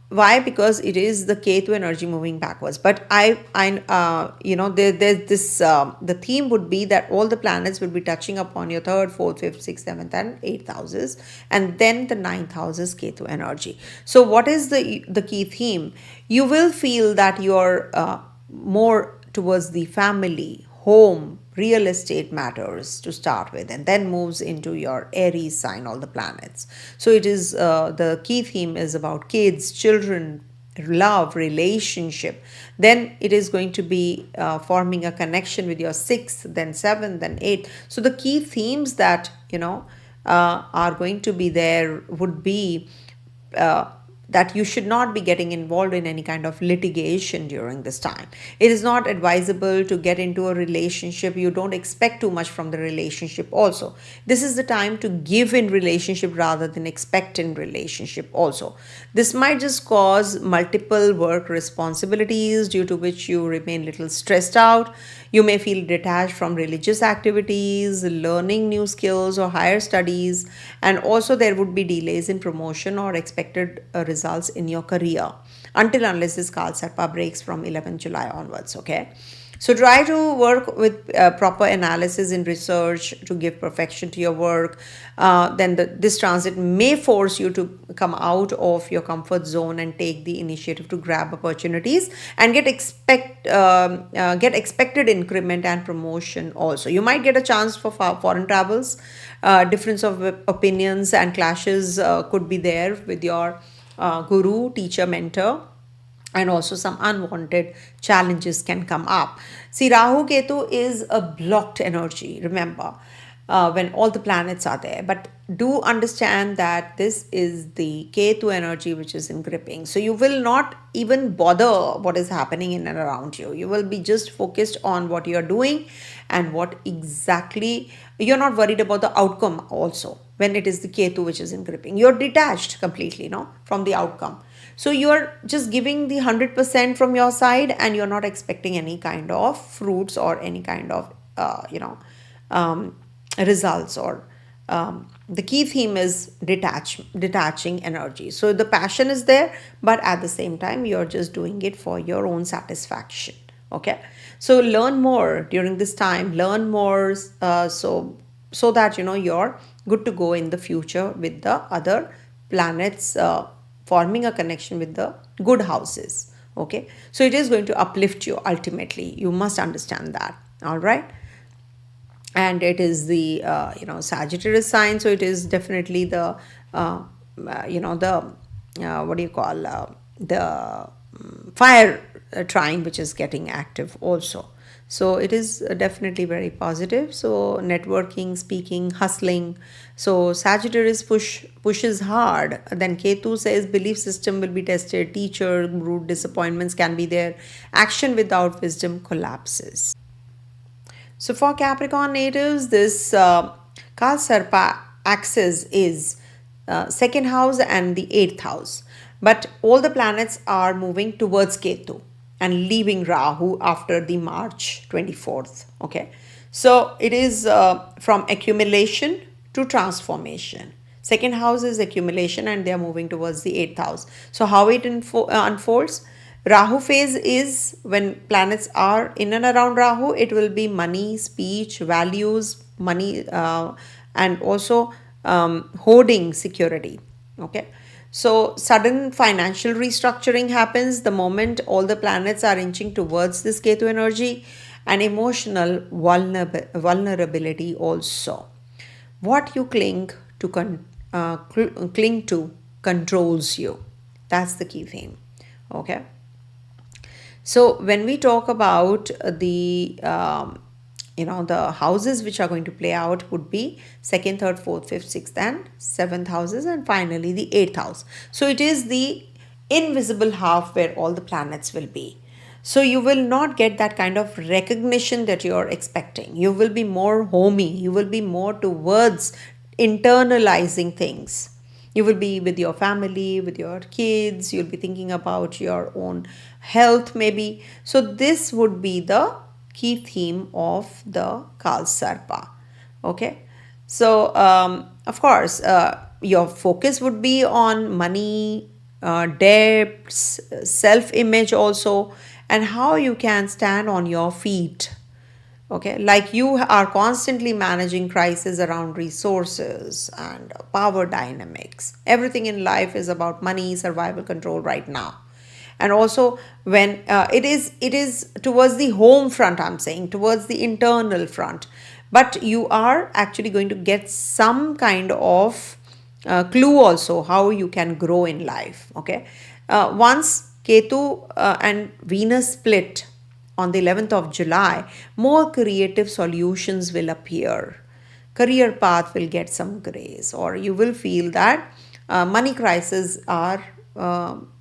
Why? Because it is the Ketu energy moving backwards. But there's this. The theme would be that all the planets will be touching upon your third, fourth, fifth, sixth, seventh, and eighth houses, and then the ninth house is Ketu energy. So, what is the key theme? You will feel that you're more towards the family, home, real estate matters to start with, and then moves into your Aries sign, all the planets. So it is the key theme is about kids, children, love, relationship. Then it is going to be forming a connection with your sixth, then seventh, then eighth. So the key themes that are going to be there would be that you should not be getting involved in any kind of litigation during this time. It is not advisable to get into a relationship. You don't expect too much from the relationship also. This is the time to give in relationship rather than expect in relationship also. This might just cause multiple work responsibilities due to which you remain little stressed out. You may feel detached from religious activities, learning new skills or higher studies, and also there would be delays in promotion or expected results in your career until unless this Kaal Sarpa breaks from 11th July onwards. Okay. So try to work with proper analysis in research to give perfection to your work. Then this transit may force you to come out of your comfort zone and take the initiative to grab opportunities and get expected increment and promotion also. You might get a chance for foreign travels. Difference of opinions and clashes could be there with your guru, teacher, mentor, and also some unwanted challenges can come up. See, Rahu Ketu is a blocked energy, remember. when all the planets are there. But do understand that this is the Ketu energy which is in gripping. So you will not even bother what is happening in and around you. You will be just focused on what you are doing and what exactly you're not worried about the outcome also when it is the Ketu which is in gripping. You're detached completely, no, from the outcome. So you're just giving the 100% from your side and you're not expecting any kind of fruits or any kind of, um, results or the key theme is detaching energy. So the passion is there, but at the same time you're just doing it for your own satisfaction. Okay, so learn more during this time, learn more, so that you're good to go in the future with the other planets, forming a connection with the good houses. Okay, so it is going to uplift you ultimately, you must understand that. All right, and it is the Sagittarius sign, so it is definitely the the what do you call the fire trine which is getting active also. So it is definitely very positive. So networking, speaking, hustling. So Sagittarius pushes hard. Then Ketu says belief system will be tested. Teacher, rude disappointments can be there. Action without wisdom collapses. So for Capricorn natives, this Kaal Sarpa axis is second house and the eighth house. But all the planets are moving towards Ketu and leaving Rahu after the March 24th. Okay. So it is from accumulation to transformation. Second house is accumulation and they are moving towards the eighth house. So how it unfolds? Rahu phase is when planets are in and around Rahu, it will be money, speech, values, money, and also hoarding security. Okay. So sudden financial restructuring happens the moment all the planets are inching towards this Ketu energy, and emotional vulnerability also. What you cling to controls you. That's the key theme. Okay. So when we talk about the the houses which are going to play out would be second, third, fourth, fifth, sixth, and seventh houses, and finally the eighth house. So it is the invisible half where all the planets will be. So you will not get that kind of recognition that you're expecting. You will be more homey. You will be more towards internalizing things. You will be with your family, with your kids, you'll be thinking about your own health, maybe. So, this would be the key theme of the Kaal Sarpa. Okay, so of course, your focus would be on money, debts, self image, also, and how you can stand on your feet. Okay, like you are constantly managing crises around resources and power dynamics. Everything in life is about money, survival, control right now. And also when it is towards the home front, I'm saying towards the internal front, but you are actually going to get some kind of clue also how you can grow in life. Okay, once Ketu and Venus split on the 11th of July, more creative solutions will appear. Career path will get some grace, or you will feel that money crises are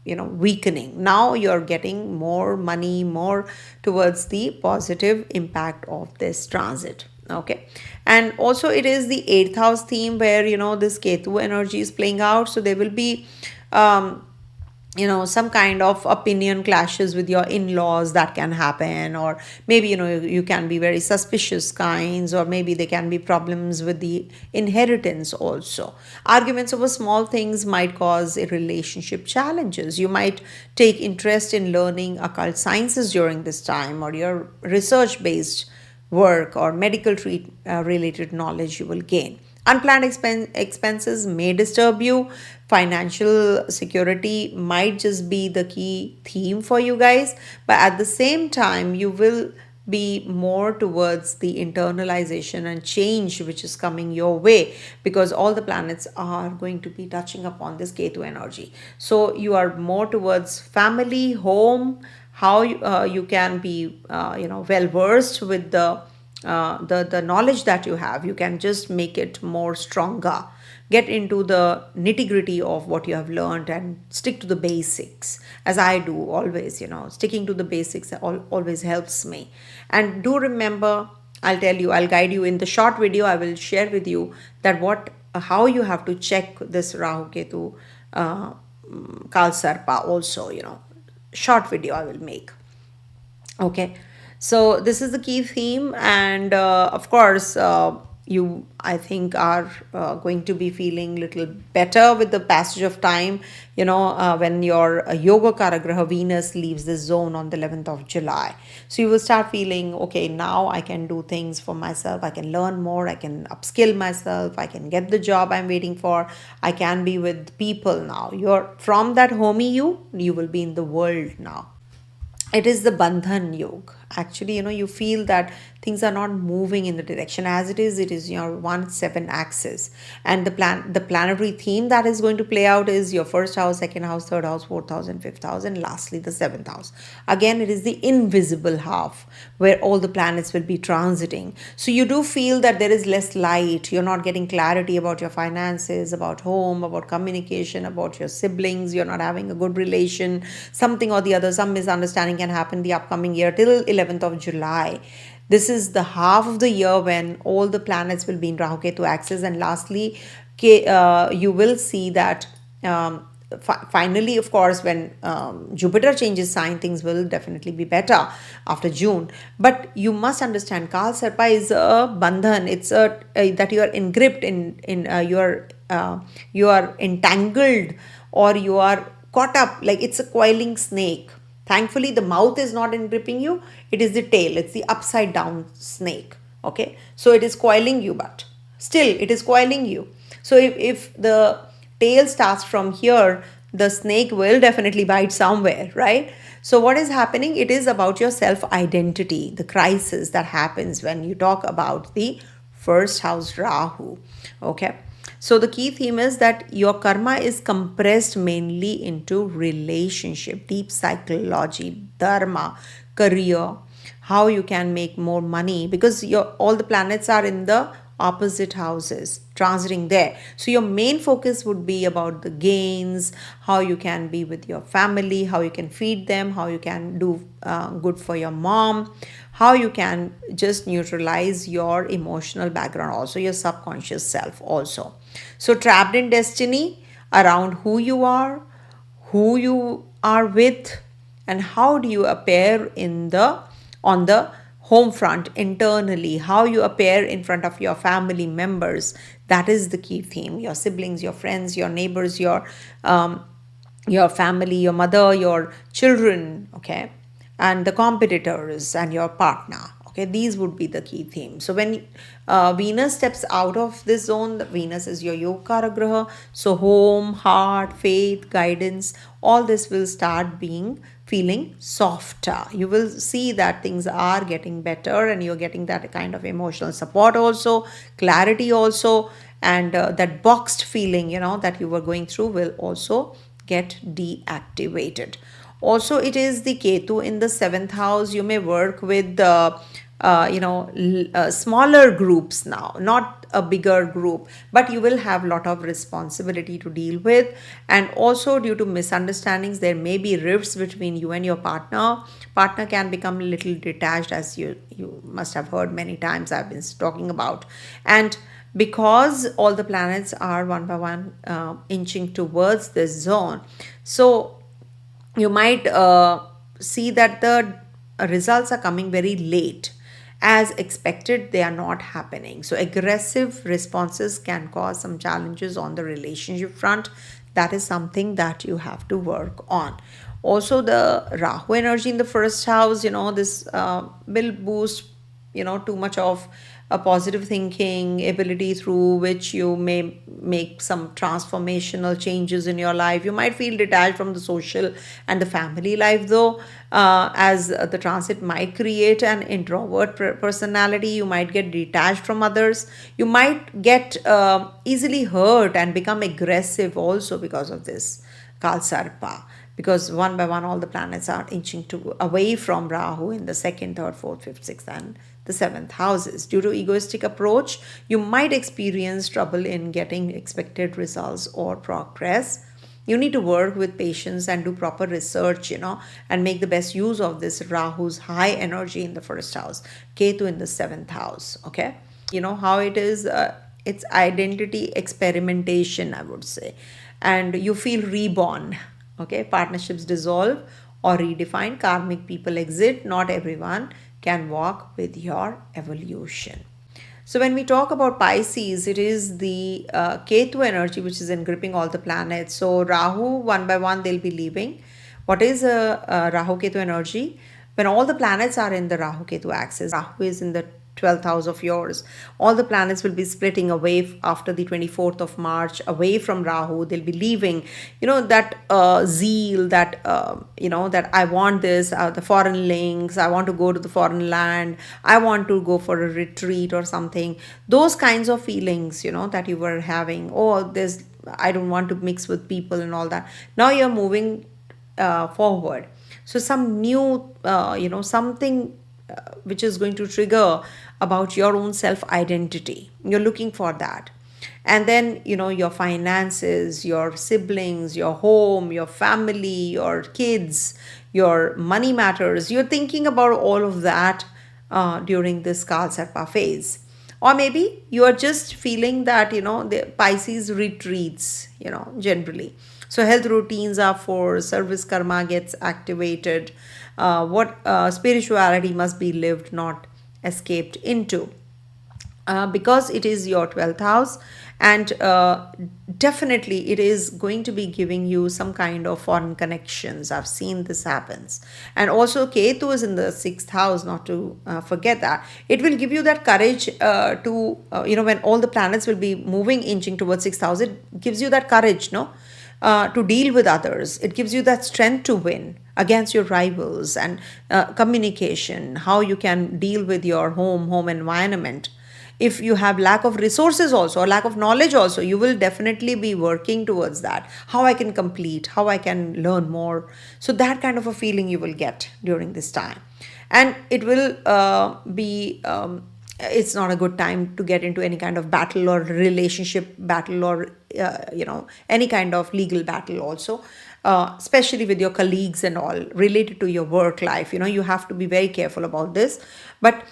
weakening. Now you're getting more money, more towards the positive impact of this transit. Okay, and also it is the eighth house theme where this Ketu energy is playing out. So there will be some kind of opinion clashes with your in-laws that can happen, or maybe you can be very suspicious kinds, or maybe there can be problems with the inheritance also. Arguments over small things might cause a relationship challenges. You might take interest in learning occult sciences during this time, or your research based work or medical treat related knowledge you will gain. Unplanned expenses may disturb you. Financial security might just be the key theme for you guys, but at the same time, you will be more towards the internalization and change which is coming your way, because all the planets are going to be touching upon this Ketu energy. So you are more towards family, home, how you can be well versed with the the knowledge that you have, you can just make it more stronger. Get into the nitty gritty of what you have learned and stick to the basics, as I do always. Sticking to the basics always helps me. And do remember, I'll tell you, I'll guide you in the short video. I will share with you that how you have to check this Rahu Ketu uh, Kaal Sarpa also. Short video I will make. Okay, so this is the key theme, and of course, you, I think, are going to be feeling little better with the passage of time. When your Yoga Karagraha Venus leaves this zone on the 11th of July. So you will start feeling, okay, now I can do things for myself, I can learn more, I can upskill myself, I can get the job I'm waiting for, I can be with people now. You're from that homey you will be in the world now. It is the bandhan yoga. Actually, you feel that things are not moving in the direction as it is your 1-7 axis. And the planetary theme that is going to play out is your first house, second house, third house, fourth house, and fifth house, and lastly the seventh house. Again, it is the invisible half where all the planets will be transiting. So you do feel that there is less light, you're not getting clarity about your finances, about home, about communication, about your siblings, you're not having a good relation, something or the other, some misunderstanding can happen the upcoming year till 11th of July. This is the half of the year when all the planets will be in Rahu Ketu axis. And lastly, you will see that finally, of course, when Jupiter changes sign, things will definitely be better after June. But you must understand, Kaal Sarpa is a bandhan. It's that you are engripped in you are entangled, or you are caught up, like it's a coiling snake. Thankfully, the mouth is not engripping you, it is the tail, it's the upside down snake. Okay, so it is coiling you, but still it is coiling you. So if the tail starts from here, the snake will definitely bite somewhere, right? So what is happening? It is about your self identity, the crisis that happens when you talk about the first house Rahu. Okay, so the key theme is that your karma is compressed mainly into relationship, deep psychology, dharma, career, how you can make more money, because all the planets are in the opposite houses transiting there. So your main focus would be about the gains, how you can be with your family, how you can feed them, how you can do good for your mom, how you can just neutralize your emotional background, also your subconscious self also. So trapped in destiny around who you are with, and how do you appear on the home front internally, how you appear in front of your family members. That is the key theme. Your siblings, your friends, your neighbors, your family, your mother, your children, okay, and the competitors and your partner. Okay, these would be the key themes. So when Venus steps out of this zone, Venus is your Yoga Graha. So home, heart, faith, guidance, all this will start being feeling softer. You will see that things are getting better, and you're getting that kind of emotional support also, clarity also, and that boxed feeling, that you were going through will also get deactivated. Also, it is the Ketu in the seventh house. You may work with smaller groups now, not a bigger group, but you will have a lot of responsibility to deal with. And also, due to misunderstandings, there may be rifts between you and your partner can become a little detached, as you must have heard many times I've been talking about. And because all the planets are one by one inching towards this zone, so you might see that the results are coming very late. As expected, they are not happening. So aggressive responses can cause some challenges on the relationship front. That is something that you have to work on. Also, the Rahu energy in the first house, this will boost, too much of a positive thinking ability, through which you may make some transformational changes in your life. You might feel detached from the social and the family life, though, as the transit might create an introvert personality. You might get detached from others. You might get easily hurt and become aggressive also because of this Kaal Sarpa, because one by one all the planets are inching away from Rahu in the second, third, fourth, fifth, sixth, and the seventh houses. Due to egoistic approach, you might experience trouble in getting expected results or progress. You need to work with patience and do proper research, and make the best use of this Rahu's high energy in the first house, Ketu in the seventh house. Okay, you know how it is. It's identity experimentation, I would say, and you feel reborn. Okay, partnerships dissolve or redefine. Karmic people exit. Not everyone can walk with your evolution. So when we talk about Pisces, it is the Ketu energy which is engripping all the planets. So Rahu, one by one, they'll be leaving. What is Rahu Ketu energy? When all the planets are in the Rahu Ketu axis, Rahu is in the 12th house of yours. All the planets will be splitting away after the 24th of March, away from Rahu. They'll be leaving. That zeal, that I want this, the foreign links, I want to go to the foreign land, I want to go for a retreat or something. Those kinds of feelings, that you were having. Oh, I don't want to mix with people and all that. Now you're moving forward. So some new, something which is going to trigger about your own self identity. You're looking for that. And then, your finances, your siblings, your home, your family, your kids, your money matters. You're thinking about all of that during this Kaal Sarpa phase. Or maybe you are just feeling that, the Pisces retreats, generally. So health routines are for service karma gets activated. What spirituality must be lived, not escaped into. Because it is your 12th house, and definitely it is going to be giving you some kind of foreign connections. I've seen this happens. And also Ketu is in the 6th house, not to forget that. It will give you that courage when all the planets will be moving, inching towards 6th house, it gives you that courage, no? To deal with others. It gives you that strength to win against your rivals, and communication, how you can deal with your home environment. If you have lack of resources also, or lack of knowledge also, you will definitely be working towards that. How I can complete, how I can learn more. So that kind of a feeling you will get during this time. And it will be it's not a good time to get into any kind of battle or relationship battle, or any kind of legal battle also, especially with your colleagues and all related to your work life. You have to be very careful about this. But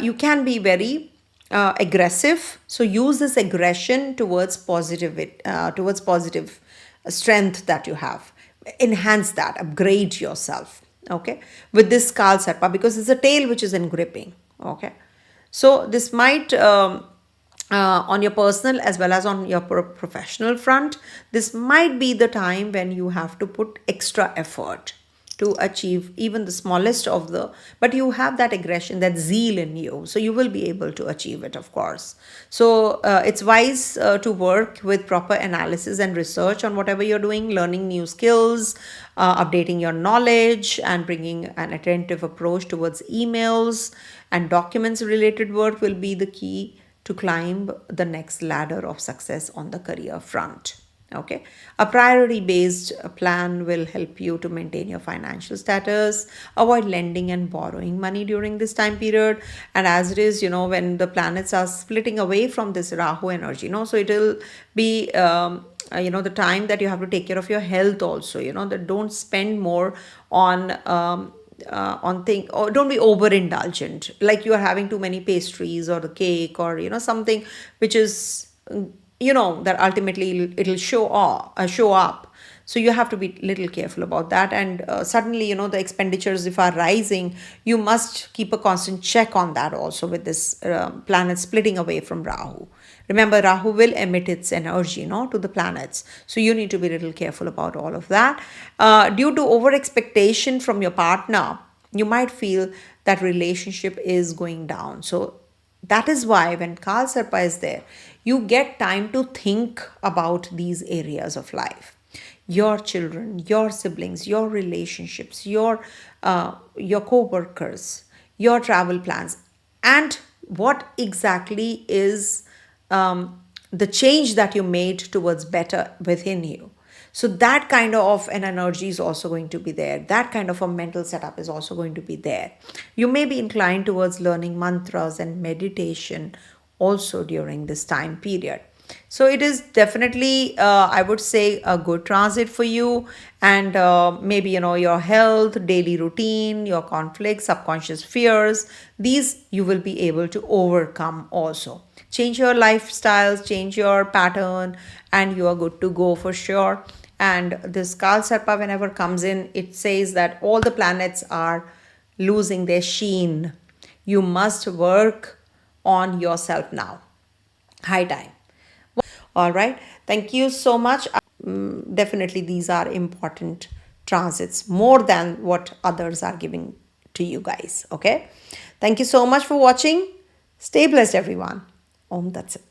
you can be very aggressive. So use this aggression towards positive strength that you have. Enhance that, upgrade yourself. Okay, with this Kaal Sarpa, because it's a tail which is in gripping. Okay, so this might on your personal as well as on your professional front, this might be the time when you have to put extra effort to achieve even the smallest of but you have that aggression, that zeal in you, so you will be able to achieve it, of course. So it's wise to work with proper analysis and research on whatever you're doing, learning new skills, updating your knowledge, and bringing an attentive approach towards emails and documents related work will be the key to climb the next ladder of success on the career front. Okay, a priority based plan will help you to maintain your financial status, avoid lending and borrowing money during this time period. And as it is, when the planets are splitting away from this Rahu energy, so it will be the time that you have to take care of your health also, that don't spend more on thing, or don't be overindulgent, like you are having too many pastries or the cake, or something which is that ultimately it'll show up. So you have to be little careful about that. And suddenly the expenditures, if are rising, you must keep a constant check on that also, with this planet splitting away from Rahu. Remember, Rahu will emit its energy to the planets, so you need to be a little careful about all of that. Due to over expectation from your partner, you might feel that relationship is going down. So that is why when Kaal Sarpa is there, you get time to think about these areas of life. Your children, your siblings, your relationships, your co-workers, your travel plans, and what exactly is the change that you made towards better within you. So that kind of an energy is also going to be there. That kind of a mental setup is also going to be there. You may be inclined towards learning mantras and meditation also during this time period. So it is definitely, I would say, a good transit for you. And maybe, your health, daily routine, your conflicts, subconscious fears, these you will be able to overcome also. Change your lifestyles, change your pattern, and you are good to go for sure. And this Kaal Sarpa, whenever comes in, it says that all the planets are losing their sheen. You must work on yourself now. High time. All right. Thank you so much. Definitely, these are important transits more than what others are giving to you guys. Okay. Thank you so much for watching. Stay blessed, everyone. Om Tat Sat.